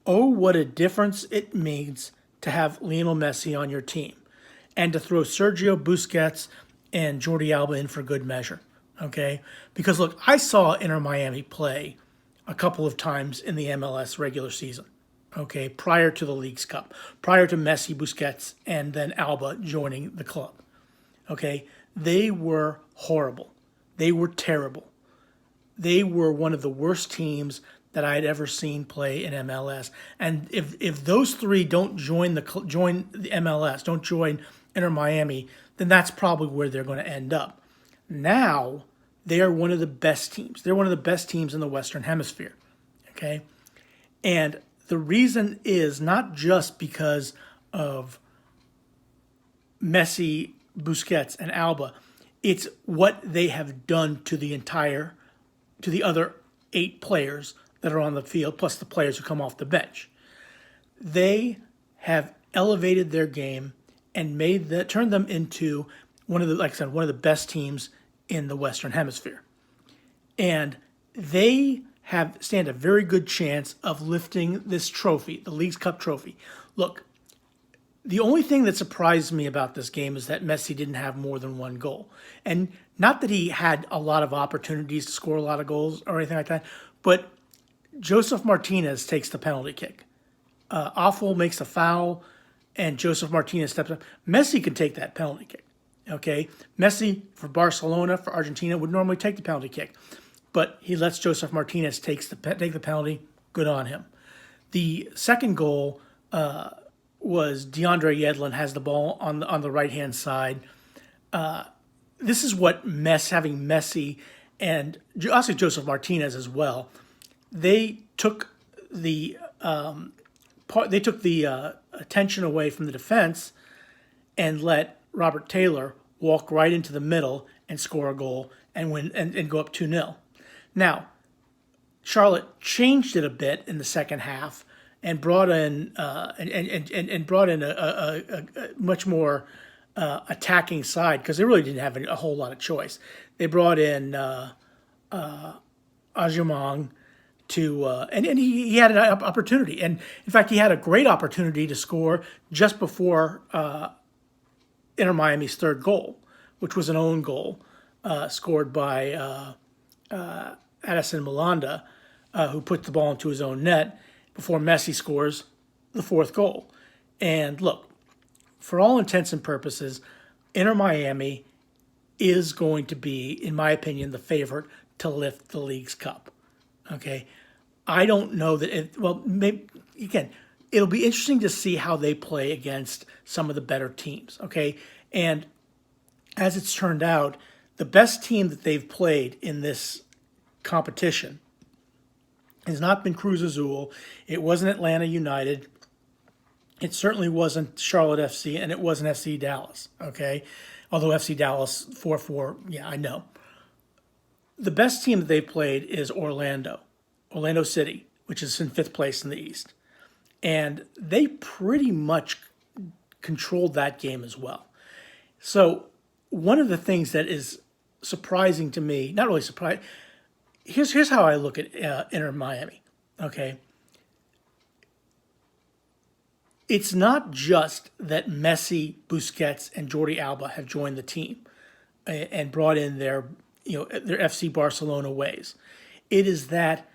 Oh, what a difference it means to have Lionel Messi on your team and to throw Sergio Busquets and Jordi Alba in for good measure. Okay? Because look, I saw Inter Miami play a couple of times in the MLS regular season. Okay, prior to the Leagues Cup, prior to Messi, Busquets, and then Alba joining the club. Okay, they were horrible. They were terrible. They were one of the worst teams that I had ever seen play in MLS. And if those three don't join the MLS, don't join Inter Miami, then that's probably where they're going to end up. Now they are one of the best teams. They're one of the best teams in the Western Hemisphere. Okay, and the reason is not just because of Messi, Busquets, and Alba. It's what they have done to the other 8 players that are on the field, plus the players who come off the bench. They have elevated their game and turned them into like I said, one of the best teams in the Western Hemisphere. And they stand a very good chance of lifting this trophy, the Leagues Cup trophy. Look, the only thing that surprised me about this game is that Messi didn't have more than one goal. And not that he had a lot of opportunities to score a lot of goals or anything like that, but Josef Martinez takes the penalty kick. Afful makes a foul, and Josef Martinez steps up. Messi can take that penalty kick. Okay? Messi, for Barcelona, for Argentina, would normally take the penalty kick. But he lets Josef Martinez take the penalty. Good on him. The second goal was DeAndre Yedlin has the ball on the right hand side. This is what having Messi and also Josef Martinez as well. They took the attention away from the defense and let Robert Taylor walk right into the middle and score a goal and win and go up 2-0. Now, Charlotte changed it a bit in the second half and brought in a much more attacking side because they really didn't have a whole lot of choice. They brought in Ajumong and he had an opportunity, and in fact he had a great opportunity to score just before Inter Miami's third goal, which was an own goal scored by Addison Malanda, who put the ball into his own net before Messi scores the fourth goal. And look, for all intents and purposes, Inter Miami is going to be, in my opinion, the favorite to lift the Leagues Cup. Okay, I don't know that maybe again, it'll be interesting to see how they play against some of the better teams. Okay, and as it's turned out, the best team that they've played in this competition has not been Cruz Azul. It wasn't Atlanta United. It certainly wasn't Charlotte FC, and it wasn't FC Dallas. Okay, although FC Dallas 4-4, yeah, I know. The best team that they've played is Orlando City, which is in 5th place in the East. And they pretty much controlled that game as well. So one of the things that is surprising to me, not really surprising, here's how I look at Inter Miami, okay? It's not just that Messi, Busquets, and Jordi Alba have joined the team and brought in their FC Barcelona ways. It is that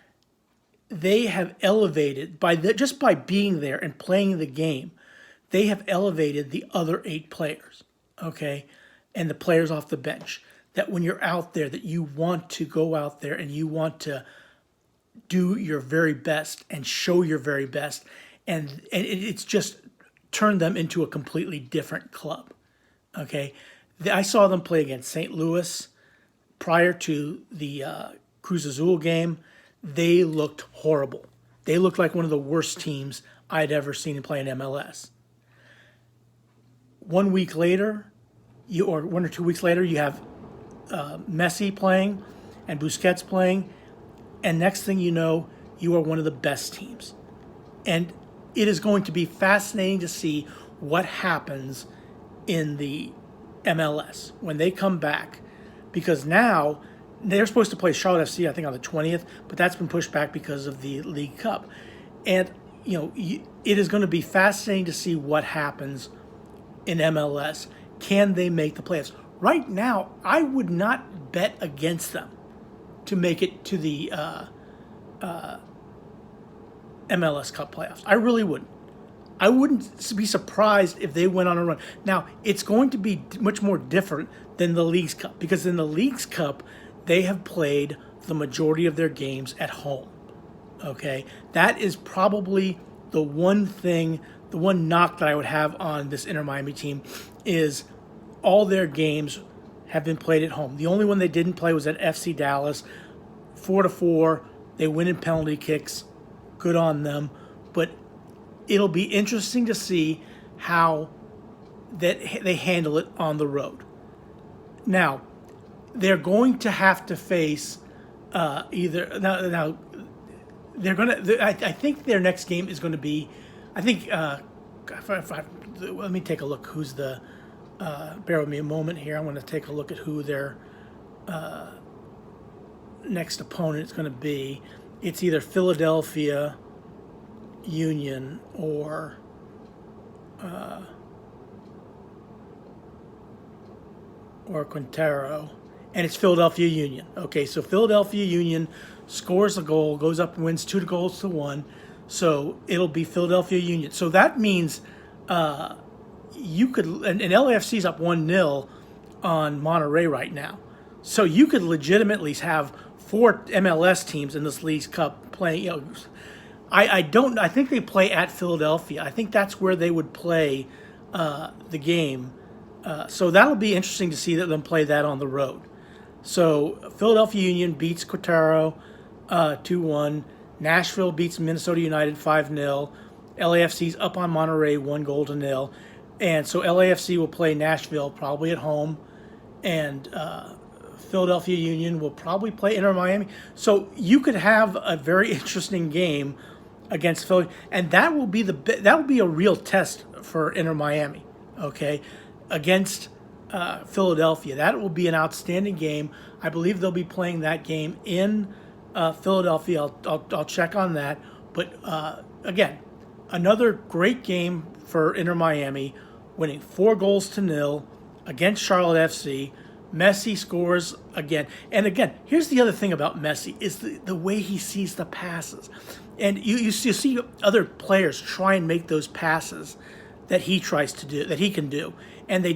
they have elevated just by being there and playing the game, they have elevated the other 8 players, okay, and the players off the bench. That when you're out there, that you want to go out there and you want to do your very best and show your very best, and it's just turned them into a completely different club, okay. I saw them play against St. Louis prior to the Cruz Azul game. They looked horrible. They looked like one of the worst teams I'd ever seen play in MLS. 1 week later, or 1 or 2 weeks later, you have Messi playing and Busquets playing, and next thing you know, you are one of the best teams. And it is going to be fascinating to see what happens in the MLS when they come back, because now they're supposed to play Charlotte FC, I think, on the 20th, but that's been pushed back because of the League Cup. And, it is going to be fascinating to see what happens in MLS. Can they make the playoffs? Right now, I would not bet against them to make it to the MLS Cup playoffs. I really wouldn't. I wouldn't be surprised if they went on a run. Now, it's going to be much more different than the Leagues Cup, because in the Leagues Cup, they have played the majority of their games at home. Okay? That is probably the one thing, the one knock that I would have on this Inter Miami team is all their games have been played at home. The only one they didn't play was at FC Dallas, 4-4. They win in penalty kicks. Good on them. But it'll be interesting to see how that they handle it on the road. Now, they're going to have to face either now. They're gonna. I think their next game is going to be. I think. Let me take a look. Who's the? Bear with me a moment here. I'm going to take a look at who their next opponent is going to be. It's either Philadelphia Union or Quintero, and it's Philadelphia Union. Okay, so Philadelphia Union scores a goal, goes up and wins 2-1. So it'll be Philadelphia Union. So that means you could, and LAFC's up 1-0 on Monterey right now. So you could legitimately have 4 MLS teams in this Leagues Cup playing. I think they play at Philadelphia. I think that's where they would play the game. So that'll be interesting to see them play that on the road. So Philadelphia Union beats Quintero 2-1. Nashville beats Minnesota United 5-0. LAFC's up on Monterey 1-0. And so LAFC will play Nashville probably at home. And Philadelphia Union will probably play Inter Miami. So you could have a very interesting game against Philly, and that will be a real test for Inter Miami. Okay, against Philadelphia, that will be an outstanding game. I believe they'll be playing that game in Philadelphia. I'll check on that. But again, another great game for Inter Miami, winning 4-0 against Charlotte FC. Messi scores again. And again, here's the other thing about Messi is the way he sees the passes. And you see other players try and make those passes that he tries to do, that he can do. And they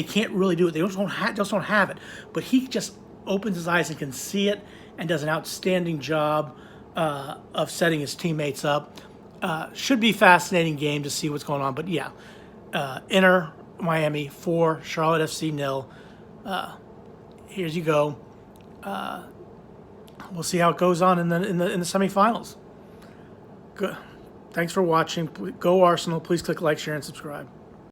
can't really do it. They just don't have it. But he just opens his eyes and can see it and does an outstanding job of setting his teammates up. Should be a fascinating game to see what's going on. But yeah, Inter Miami 4, Charlotte FC 0. Here you go. We'll see how it goes on in the semifinals. Good. Thanks for watching. Go Arsenal. Please click like, share, and subscribe.